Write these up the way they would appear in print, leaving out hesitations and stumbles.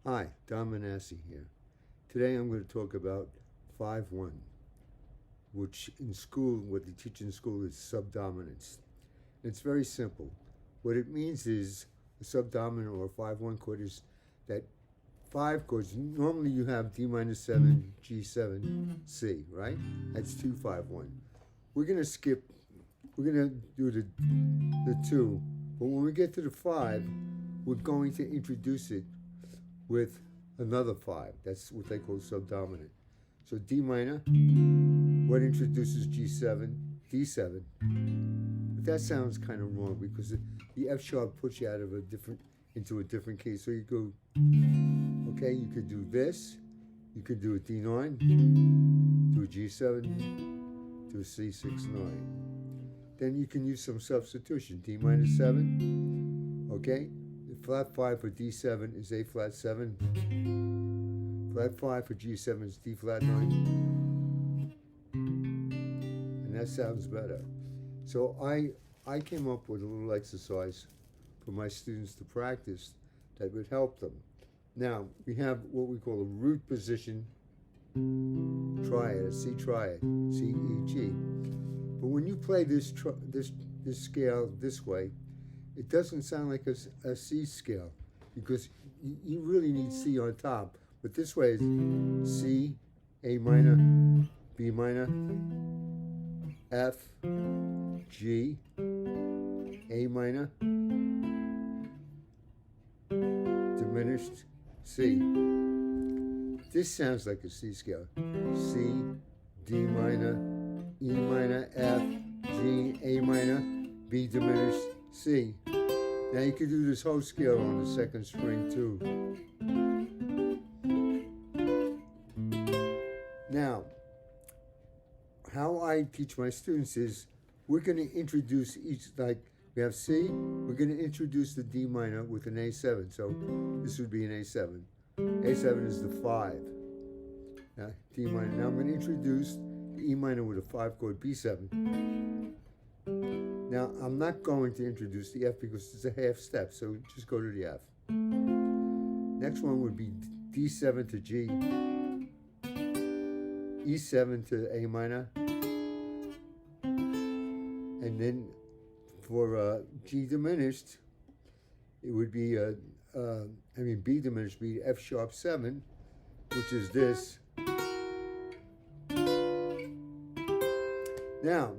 Hi, Don Minasi here. Today I'm going to talk about 5-1, which in school, what they teach in school is subdominance. It's very simple. What it means is a subdominant or 5-1 chord is that 5 chords, normally you have D minor 7, G7, C, right? That's 2-5-1. We're going to skip, we're going to do the 2, but when we get to the 5, we're going to introduce it with another 5. That's what they call subdominant. So D minor, what introduces G7, D7. But that sounds kind of wrong because the F sharp puts you out of into a different key. So you go, okay, you could do this, you could do a D9, do a G7, do a C6-9. Then you can use some substitution. D minor 7, okay? Flat 5 for D7 is A flat 7. Flat 5 for G7 is D flat 9. And that sounds better. So I came up with a little exercise for my students to practice that would help them. Now, we have what we call a root position triad, a C triad, C, E, G. But when you play this scale this way, it doesn't sound like a C scale because you really need C on top. But this way is C, A minor, B minor, F, G, A minor, diminished, C. This sounds like a C scale. C, D minor, E minor, F, G, A minor, B diminished, C. Now you can do this whole scale on the second string too. Now, how I teach my students is we're going to introduce each, like we have C, we're going to introduce the D minor with an A7. So this would be an A7. A7 is the 5. Now, D minor. Now I'm going to introduce the E minor with a 5 chord B7. Now, I'm not going to introduce the F because it's a half step, so just go to the F. Next one would be D7 to G, E7 to A minor, and then for G diminished, it would be, B diminished would be F sharp 7, which is this. Now,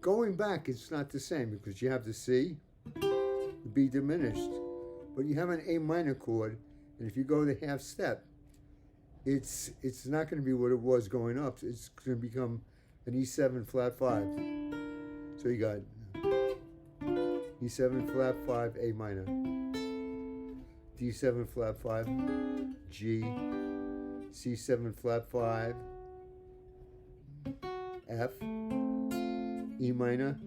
going back, it's not the same because you have the C, the B diminished, but you have an A minor chord, and if you go the half step, it's not going to be what it was going up. It's going to become an E7 flat 5. So you got E7 flat 5, A minor, D7 flat 5, G, C7 flat 5, F, E minor,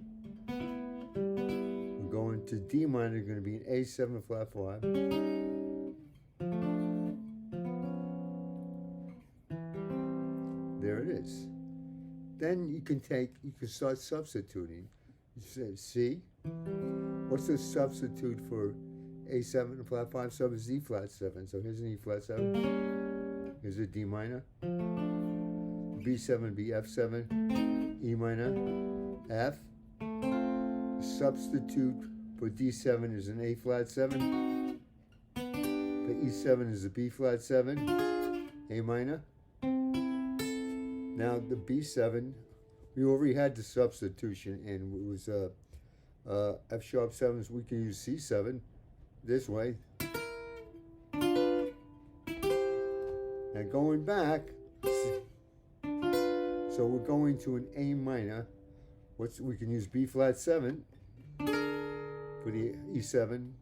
we're going to D minor, going to be an A7 flat 5. There it is. Then you can start substituting. You say C, what's the substitute for A7 flat 5? Sub is D flat 7. So here's an E flat 7. Here's a D minor. B7, B F7, E minor, F. Substitute for D7 is an A flat 7. For E7 is a B flat 7, A minor. Now the B7, we already had the substitution, and it was F sharp 7s. We can use C7 this way. Now going back, so we're going to an A minor. We can use B flat 7 for the E7.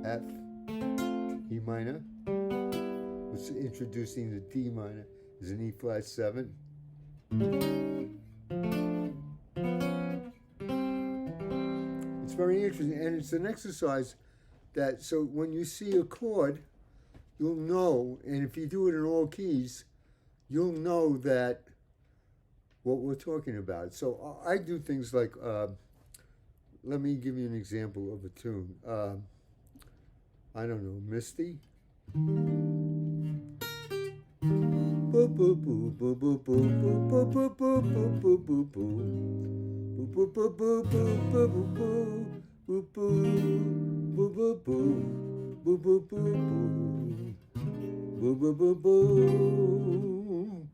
F, E minor. What's introducing the D minor is an E flat 7. It's very interesting, and it's an exercise that, so when you see a chord, you'll know, and if you do it in all keys, you'll know that what we're talking about. So I do things like let me give you an example of a tune. I don't know, Misty. Boo boo boo boo boo boo boo boo boo boo boo boo boo. Boo boo boo boo boo boo boo boo boo boo boo boo boo boo boo boo boo.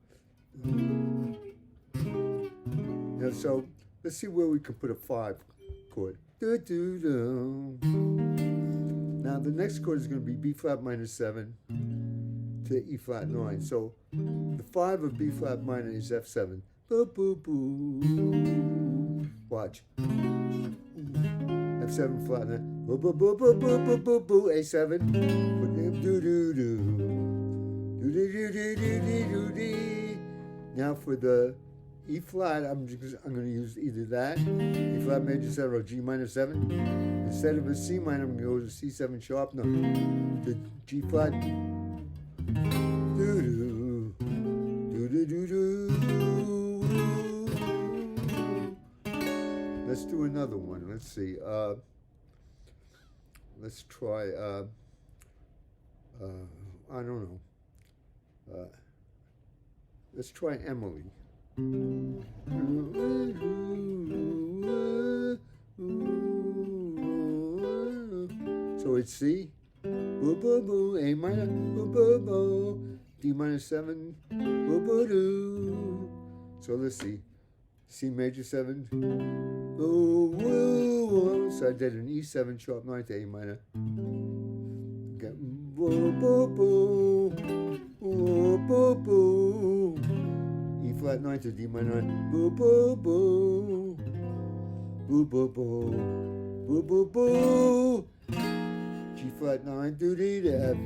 Now, so let's see where we can put a 5 chord. Do do do. Now the next chord is going to be B flat minor 7 to E flat 9. So the 5 of B flat minor is F7. Boo boo boo. Watch. F7 flat 9. Boo boo boo boo boo boo boo boo. A7. Do do do. Do do do do do do do. Now for the E flat, I'm going to use either that, E flat major 7 or G minor 7. Instead of a C minor, I'm going to go to C7 sharp. No, the G flat. Do do do do do do. Let's do another one. Let's see. Let's try. I don't know. Let's try Emily. So it's C, boo boo boo, A minor, boo boo boo, D minor 7, boo boo doo. So let's see, C major 7, boo woo. So I did an E7 sharp 9 to A minor. Get boo boo boo, boo boo boo. E flat 9 to D minor 9. Boo boo boo. Boo boo boo. Boo boo boo. G flat 9 to D to F.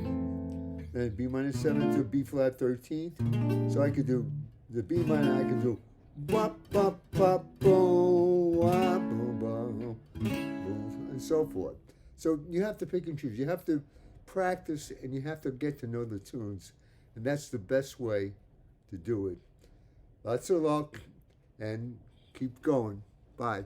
Then B minor 7 to B flat 13th. So I could do the B minor, I could do bop bop bop boom, wop boom boom, and so forth. So you have to pick and choose. You have to practice and you have to get to know the tunes. And that's the best way to do it. Lots of luck and keep going. Bye.